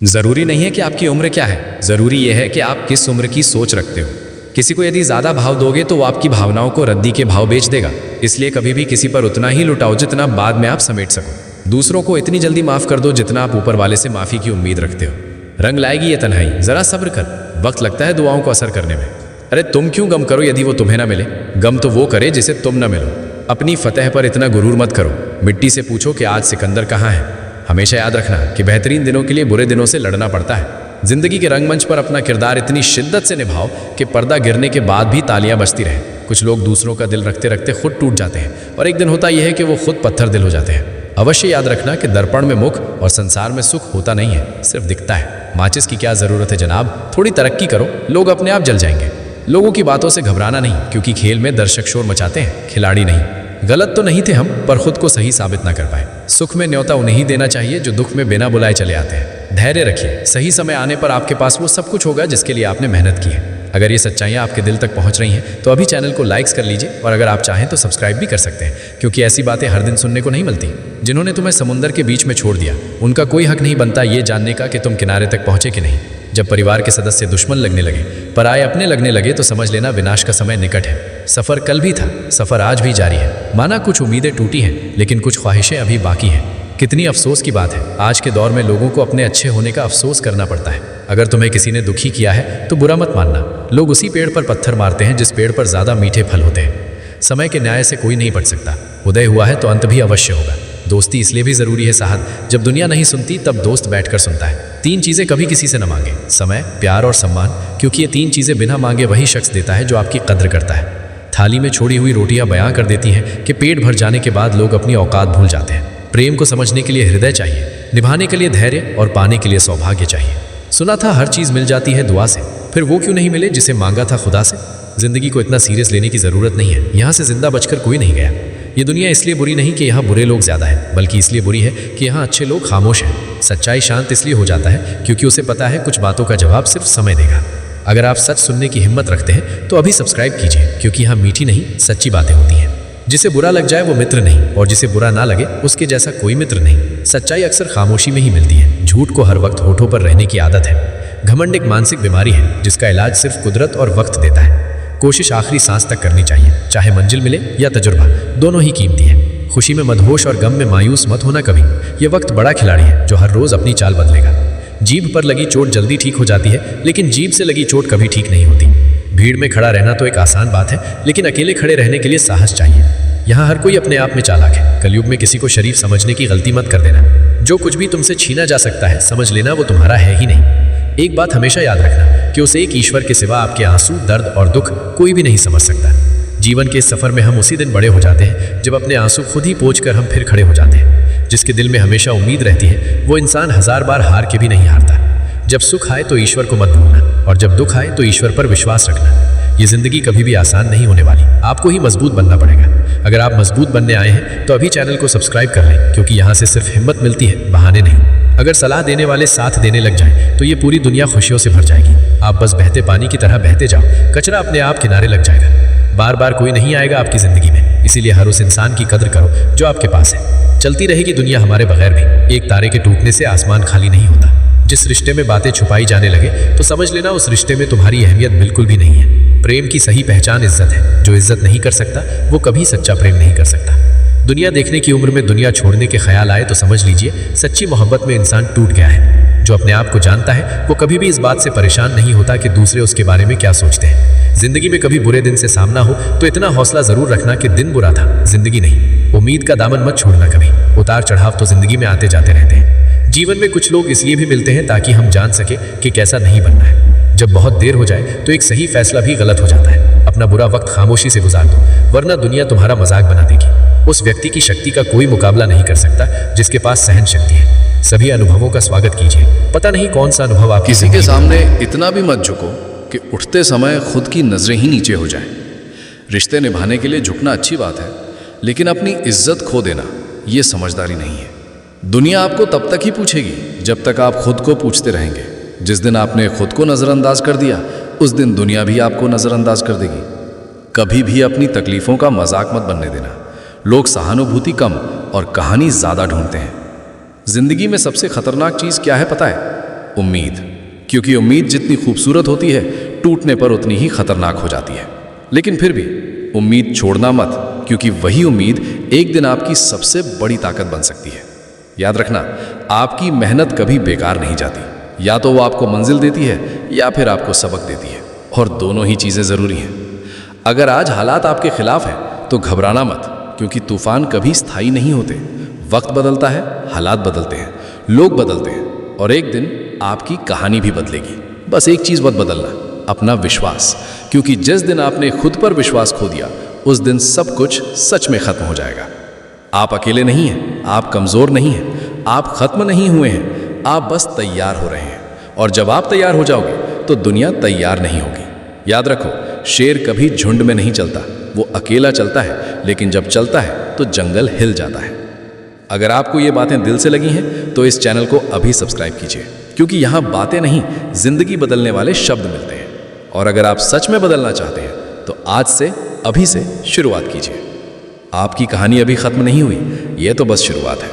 ज़रूरी नहीं है कि आपकी उम्र क्या है, ज़रूरी यह है कि आप किस उम्र की सोच रखते हो। किसी को यदि ज़्यादा भाव दोगे तो वो आपकी भावनाओं को रद्दी के भाव बेच देगा। इसलिए कभी भी किसी पर उतना ही लुटाओ जितना बाद में आप समेट सको। दूसरों को इतनी जल्दी माफ़ कर दो जितना आप ऊपर वाले से माफ़ी की उम्मीद रखते हो। रंग लाएगी ये तन्हाई, ज़रा सब्र कर, वक्त लगता है दुआओं को असर करने में। अरे तुम क्यों गम करो यदि वो तुम्हें ना मिले, गम तो वो करे जिसे तुम ना मिलो। अपनी फतह पर इतना गुरूर मत करो। मिट्टी से पूछो कि आज सिकंदर कहाँ है। हमेशा याद रखना कि बेहतरीन दिनों के लिए बुरे दिनों से लड़ना पड़ता है। जिंदगी के रंगमंच पर अपना किरदार इतनी शिद्दत से निभाओ कि पर्दा गिरने के बाद भी तालियां बजती रहे। कुछ लोग दूसरों का दिल रखते रखते खुद टूट जाते हैं और एक दिन होता यह है कि वो खुद पत्थर दिल हो जाते हैं। अवश्य याद रखना कि दर्पण में मुख और संसार में सुख होता नहीं है, सिर्फ दिखता है। माचिस की क्या ज़रूरत है जनाब, थोड़ी तरक्की करो, लोग अपने आप जल जाएंगे। लोगों की बातों से घबराना नहीं, क्योंकि खेल में दर्शक शोर मचाते हैं, खिलाड़ी नहीं। गलत तो नहीं थे हम, पर खुद को सही साबित ना कर पाए। सुख में न्योता उन्हें देना चाहिए जो दुख में बिना बुलाए चले आते हैं। धैर्य रखिए, सही समय आने पर आपके पास वो सब कुछ होगा जिसके लिए आपने मेहनत की है। अगर ये सच्चाइयाँ आपके दिल तक पहुँच रही हैं तो अभी चैनल को लाइक्स कर लीजिए, और अगर आप चाहें तो सब्सक्राइब भी कर सकते हैं, क्योंकि ऐसी बातें हर दिन सुनने को नहीं मिलती। जिन्होंने तुम्हें समुंदर के बीच में छोड़ दिया, उनका कोई हक नहीं बनता ये जानने का कि तुम किनारे तक पहुँचे कि नहीं। जब परिवार के सदस्य दुश्मन लगने लगे, पराये अपने लगने लगे, तो समझ लेना विनाश का समय निकट है। सफ़र कल भी था, सफ़र आज भी जारी है। माना कुछ उम्मीदें टूटी हैं, लेकिन कुछ ख्वाहिशें अभी बाकी हैं। कितनी अफसोस की बात है, आज के दौर में लोगों को अपने अच्छे होने का अफसोस करना पड़ता है। अगर तुम्हें किसी ने दुखी किया है तो बुरा मत मानना। लोग उसी पेड़ पर पत्थर मारते हैं जिस पेड़ पर ज़्यादा मीठे फल होते हैं। समय के न्याय से कोई नहीं बच सकता। उदय हुआ है तो अंत भी अवश्य होगा। दोस्ती इसलिए भी ज़रूरी है साहब, जब दुनिया नहीं सुनती तब दोस्त बैठकर सुनता है। 3 चीज़ें कभी किसी से न मांगे, समय, प्यार और सम्मान, क्योंकि ये 3 चीज़ें बिना मांगे वही शख्स देता है जो आपकी कद्र करता है। थाली में छोड़ी हुई रोटियां बयां कर देती हैं कि पेट भर जाने के बाद लोग अपनी औकात भूल जाते हैं। प्रेम को समझने के लिए हृदय चाहिए, निभाने के लिए धैर्य और पाने के लिए सौभाग्य चाहिए। सुना था हर चीज़ मिल जाती है दुआ से, फिर वो क्यों नहीं मिले जिसे मांगा था खुदा से। जिंदगी को इतना सीरियस लेने की ज़रूरत नहीं है। यहाँ से जिंदा बचकर कोई नहीं गया। ये दुनिया इसलिए बुरी नहीं कि यहाँ बुरे लोग ज़्यादा हैं, बल्कि इसलिए बुरी है कि यहाँ अच्छे लोग खामोश हैं। सच्चाई शांत इसलिए हो जाता है क्योंकि उसे पता है कुछ बातों का जवाब सिर्फ समय देगा। अगर आप सच सुनने की हिम्मत रखते हैं तो अभी सब्सक्राइब कीजिए, क्योंकि यहाँ मीठी नहीं सच्ची बातें होती हैं। जिसे बुरा लग जाए वो मित्र नहीं, और जिसे बुरा ना लगे उसके जैसा कोई मित्र नहीं। सच्चाई अक्सर खामोशी में ही मिलती है। झूठ को हर वक्त होठों पर रहने की आदत है। घमंड एक मानसिक बीमारी है जिसका इलाज सिर्फ कुदरत और वक्त देता है। कोशिश आखिरी सांस तक करनी चाहिए, चाहे मंजिल मिले या तजुर्बा, दोनों ही कीमती है। खुशी में मदहोश और गम में मायूस मत होना कभी। ये वक्त बड़ा खिलाड़ी है जो हर रोज़ अपनी चाल बदलेगा। जीभ पर लगी चोट जल्दी ठीक हो जाती है, लेकिन जीभ से लगी चोट कभी ठीक नहीं होती। भीड़ में खड़ा रहना तो एक आसान बात है, लेकिन अकेले खड़े रहने के लिए साहस चाहिए। यहाँ हर कोई अपने आप में चालाक है। कलयुग में किसी को शरीफ समझने की गलती मत कर देना। जो कुछ भी तुमसे छीना जा सकता है, समझ लेना वो तुम्हारा है ही नहीं। एक बात हमेशा याद रखना कि उस एक ईश्वर के सिवा आपके आंसू, दर्द और दुख कोई भी नहीं समझ सकता। जीवन के इस सफ़र में हम उसी दिन बड़े हो जाते हैं जब अपने आंसू खुद ही पोंछ कर हम फिर खड़े हो जाते हैं। जिसके दिल में हमेशा उम्मीद रहती है वो इंसान 1000 बार हार के भी नहीं हारता। जब सुख आए तो ईश्वर को मत भूलना, और जब दुख आए तो ईश्वर पर विश्वास रखना। ये ज़िंदगी कभी भी आसान नहीं होने वाली, आपको ही मजबूत बनना पड़ेगा। अगर आप मजबूत बनने आए हैं तो अभी चैनल को सब्सक्राइब कर लें, क्योंकि यहाँ से सिर्फ हिम्मत मिलती है, बहाने नहीं। अगर सलाह देने वाले साथ देने लग जाएं तो ये पूरी दुनिया खुशियों से भर जाएगी। आप बस बहते पानी की तरह बहते जाओ, कचरा अपने आप किनारे लग जाएगा। बार बार कोई नहीं आएगा आपकी ज़िंदगी में, इसीलिए हर उस इंसान की कदर करो जो आपके पास है। चलती रहेगी दुनिया हमारे बगैर भी। एक तारे के टूटने से आसमान खाली नहीं होता। जिस रिश्ते में बातें छुपाई जाने लगे तो समझ लेना उस रिश्ते में तुम्हारी अहमियत बिल्कुल भी नहीं है। प्रेम की सही पहचान इज्जत है। जो इज्जत नहीं कर सकता वो कभी सच्चा प्रेम नहीं कर सकता। दुनिया देखने की उम्र में दुनिया छोड़ने के ख्याल आए तो समझ लीजिए सच्ची मोहब्बत में इंसान टूट गया है। जो अपने आप को जानता है वो कभी भी इस बात से परेशान नहीं होता कि दूसरे उसके बारे में क्या सोचते हैं। जिंदगी में कभी बुरे दिन से सामना हो तो इतना हौसला जरूर रखना कि दिन बुरा था, जिंदगी नहीं। उम्मीद का दामन मत छोड़ना कभी। उतार चढ़ाव तो जिंदगी में आते जाते रहते हैं। जीवन में कुछ लोग इसलिए भी मिलते हैं ताकि हम जान सके कि कैसा नहीं बनना है। जब बहुत देर हो जाए तो एक सही फैसला भी गलत हो जाता है। अपना बुरा वक्त खामोशी से गुजार दो, वरना दुनिया तुम्हारा मजाक बना देगी। उस व्यक्ति की शक्ति का कोई मुकाबला नहीं कर सकता जिसके पास सहन शक्ति है। सभी अनुभवों का स्वागत कीजिए। पता नहीं कौन सा अनुभव आप किसी के सामने इतना भी मत झुको कि उठते समय खुद की नजरें ही नीचे हो जाएं। रिश्ते निभाने के लिए झुकना अच्छी बात है, लेकिन अपनी इज्जत खो देना ये समझदारी नहीं है। दुनिया आपको तब तक ही पूछेगी जब तक आप खुद को पूछते रहेंगे। जिस दिन आपने खुद को नज़रअंदाज कर दिया उस दिन दुनिया भी आपको नज़रअंदाज कर देगी। कभी भी अपनी तकलीफ़ों का मजाक मत बनने देना। लोग सहानुभूति कम और कहानी ज़्यादा ढूंढते हैं। ज़िंदगी में सबसे ख़तरनाक चीज़ क्या है पता है? उम्मीद। क्योंकि उम्मीद जितनी खूबसूरत होती है, टूटने पर उतनी ही खतरनाक हो जाती है। लेकिन फिर भी उम्मीद छोड़ना मत, क्योंकि वही उम्मीद एक दिन आपकी सबसे बड़ी ताकत बन सकती है। याद रखना, आपकी मेहनत कभी बेकार नहीं जाती। या तो वो आपको मंजिल देती है या फिर आपको सबक देती है, और दोनों ही चीज़ें ज़रूरी हैं। अगर आज हालात आपके खिलाफ हैं तो घबराना मत, क्योंकि तूफान कभी स्थायी नहीं होते। वक्त बदलता है, हालात बदलते हैं, लोग बदलते हैं, और एक दिन आपकी कहानी भी बदलेगी। बस एक चीज़ मत बदलना, अपना विश्वास। क्योंकि जिस दिन आपने खुद पर विश्वास खो दिया, उस दिन सब कुछ सच में खत्म हो जाएगा। आप अकेले नहीं हैं, आप कमज़ोर नहीं हैं, आप खत्म नहीं हुए हैं, आप बस तैयार हो रहे हैं। और जब आप तैयार हो जाओगे तो दुनिया तैयार नहीं होगी। याद रखो, शेर कभी झुंड में नहीं चलता, वो अकेला चलता है, लेकिन जब चलता है तो जंगल हिल जाता है। अगर आपको ये बातें दिल से लगी हैं तो इस चैनल को अभी सब्सक्राइब कीजिए, क्योंकि यहाँ बातें नहीं, जिंदगी बदलने वाले शब्द मिलते हैं। और अगर आप सच में बदलना चाहते हैं तो आज से, अभी से शुरुआत कीजिए। आपकी कहानी अभी खत्म नहीं हुई, ये तो बस शुरुआत है।